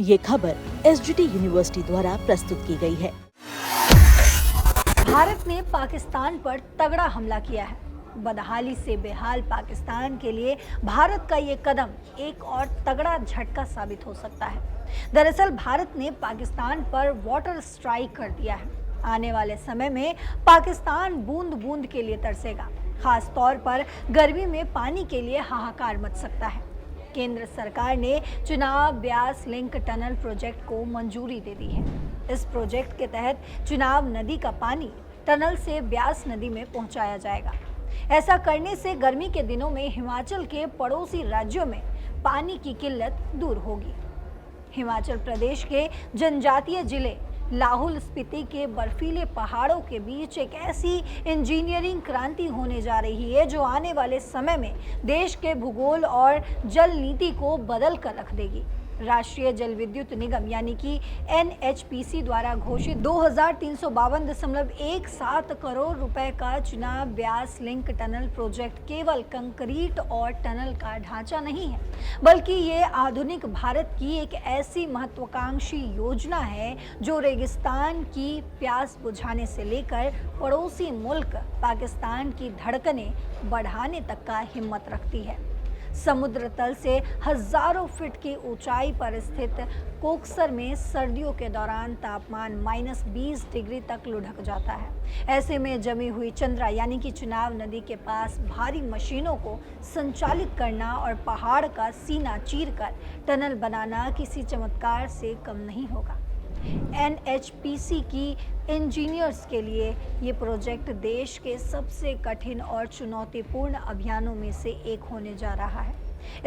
ये खबर SGT university द्वारा प्रस्तुत की गई है। भारत ने पाकिस्तान पर तगड़ा हमला किया है। बदहाली से बेहाल पाकिस्तान के लिए भारत का ये कदम एक और तगड़ा झटका साबित हो सकता है। दरअसल भारत ने पाकिस्तान पर वाटर स्ट्राइक कर दिया है। आने वाले समय में पाकिस्तान बूंद बूंद के लिए तरसेगा। खास तौर पर गर्मी में पानी के लिए हाहाकार मच सकता है। केंद्र सरकार ने चुनाव ब्यास लिंक टनल प्रोजेक्ट को मंजूरी दे दी है। इस प्रोजेक्ट के तहत चुनाव नदी का पानी टनल से ब्यास नदी में पहुंचाया जाएगा। ऐसा करने से गर्मी के दिनों में हिमाचल के पड़ोसी राज्यों में पानी की किल्लत दूर होगी। हिमाचल प्रदेश के जनजातीय जिले लाहौल स्पीति के बर्फीले पहाड़ों के बीच एक ऐसी इंजीनियरिंग क्रांति होने जा रही है जो आने वाले समय में देश के भूगोल और जल नीति को बदल कर रख देगी। राष्ट्रीय जल विद्युत निगम यानी कि एनएचपीसी द्वारा घोषित 2352.17 करोड़ रुपए का चुनाव ब्यास लिंक टनल प्रोजेक्ट केवल कंक्रीट और टनल का ढांचा नहीं है, बल्कि ये आधुनिक भारत की एक ऐसी महत्वाकांक्षी योजना है जो रेगिस्तान की प्यास बुझाने से लेकर पड़ोसी मुल्क पाकिस्तान की धड़कनें बढ़ाने तक का हिम्मत रखती है। समुद्र तल से हजारों फीट की ऊंचाई पर स्थित कोकसर में सर्दियों के दौरान तापमान -20 डिग्री तक लुढ़क जाता है। ऐसे में जमी हुई चंद्रा यानी कि चुनाव नदी के पास भारी मशीनों को संचालित करना और पहाड़ का सीना चीरकर टनल बनाना किसी चमत्कार से कम नहीं होगा। एनएचपीसी की इंजीनियर्स के लिए ये प्रोजेक्ट देश के सबसे कठिन और चुनौतीपूर्ण अभियानों में से एक होने जा रहा है।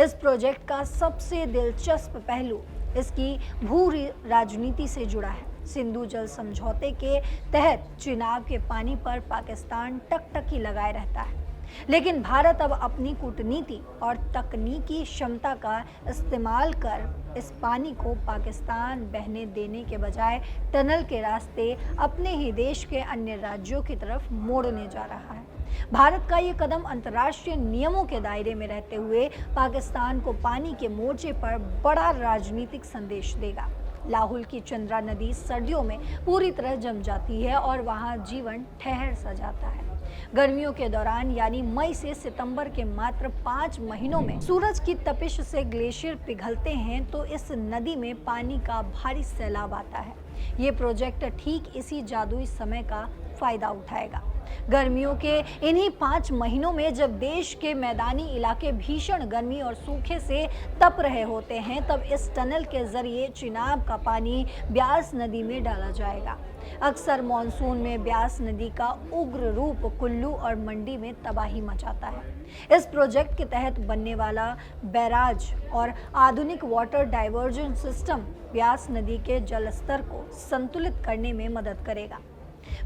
इस प्रोजेक्ट का सबसे दिलचस्प पहलू इसकी भू राजनीति से जुड़ा है। सिंधु जल समझौते के तहत चुनाव के पानी पर पाकिस्तान टकटकी लगाए रहता है, लेकिन भारत अब अपनी कूटनीति और तकनीकी क्षमता का इस्तेमाल कर इस पानी को पाकिस्तान बहने देने के बजाय टनल के रास्ते अपने ही देश के अन्य राज्यों की तरफ मोड़ने जा रहा है। भारत का ये कदम अंतर्राष्ट्रीय नियमों के दायरे में रहते हुए पाकिस्तान को पानी के मोर्चे पर बड़ा राजनीतिक संदेश देगा। लाहौल की चंद्रा नदी सर्दियों में पूरी तरह जम जाती है और वहां जीवन ठहर सा जाता है। गर्मियों के दौरान यानी मई से सितंबर के मात्र 5 महीनों में सूरज की तपिश से ग्लेशियर पिघलते हैं तो इस नदी में पानी का भारी सैलाब आता है। ये प्रोजेक्ट ठीक इसी जादुई समय का फायदा उठाएगा। गर्मियों के इन्हीं 5 महीनों में जब देश के मैदानी इलाके भीषण गर्मी और सूखे से तप रहे होते हैं, तब इस टनल के जरिए चिनाब का पानी ब्यास नदी में डाला जाएगा। अक्सर मॉनसून में ब्यास नदी का उग्र रूप कुल्लू और मंडी में तबाही मचाता है। इस प्रोजेक्ट के तहत बनने वाला बैराज और आधुनिक वाटर डाइवर्जन सिस्टम ब्यास नदी के जल स्तर को संतुलित करने में मदद करेगा।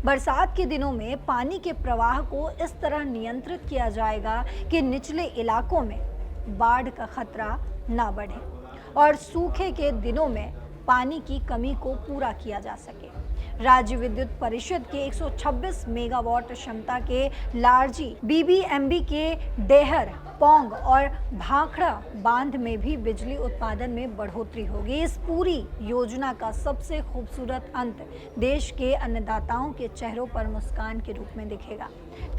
बरसात के दिनों में पानी के प्रवाह को इस तरह नियंत्रित किया जाएगा कि निचले इलाकों में बाढ़ का खतरा ना बढ़े और सूखे के दिनों में पानी की कमी को पूरा किया जा सके। राज्य विद्युत परिषद के 126 मेगावाट क्षमता के लारजी बीबीएमबी के डेहर, पोंग और भाखड़ा बांध में भी बिजली उत्पादन में बढ़ोतरी होगी। इस पूरी योजना का सबसे खूबसूरत अंत देश के अन्नदाताओं के चेहरों पर मुस्कान के रूप में दिखेगा।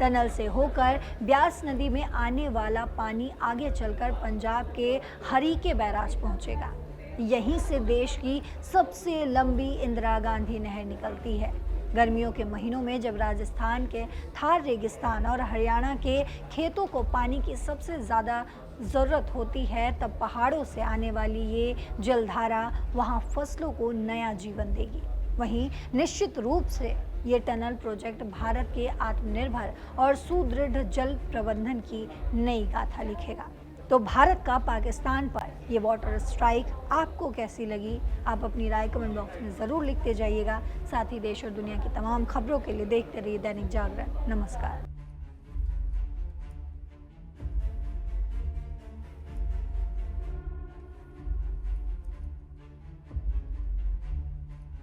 टनल से होकर ब्यास नदी में आने वाला पानी आगे चलकर पंजाब के हरीके बैराज पहुंचेगा। यहीं से देश की सबसे लंबी इंदिरा गांधी नहर निकलती है। गर्मियों के महीनों में जब राजस्थान के थार रेगिस्तान और हरियाणा के खेतों को पानी की सबसे ज़्यादा ज़रूरत होती है, तब पहाड़ों से आने वाली ये जलधारा वहाँ फसलों को नया जीवन देगी। वहीं निश्चित रूप से ये टनल प्रोजेक्ट भारत के आत्मनिर्भर और सुदृढ़ जल प्रबंधन की नई गाथा लिखेगा। तो भारत का पाकिस्तान पर ये वाटर स्ट्राइक आपको कैसी लगी? आप अपनी राय कमेंट बॉक्स में ज़रूर लिखते जाइएगा। साथ ही देश और दुनिया की तमाम खबरों के लिए देखते रहिए दैनिक जागरण। नमस्कार।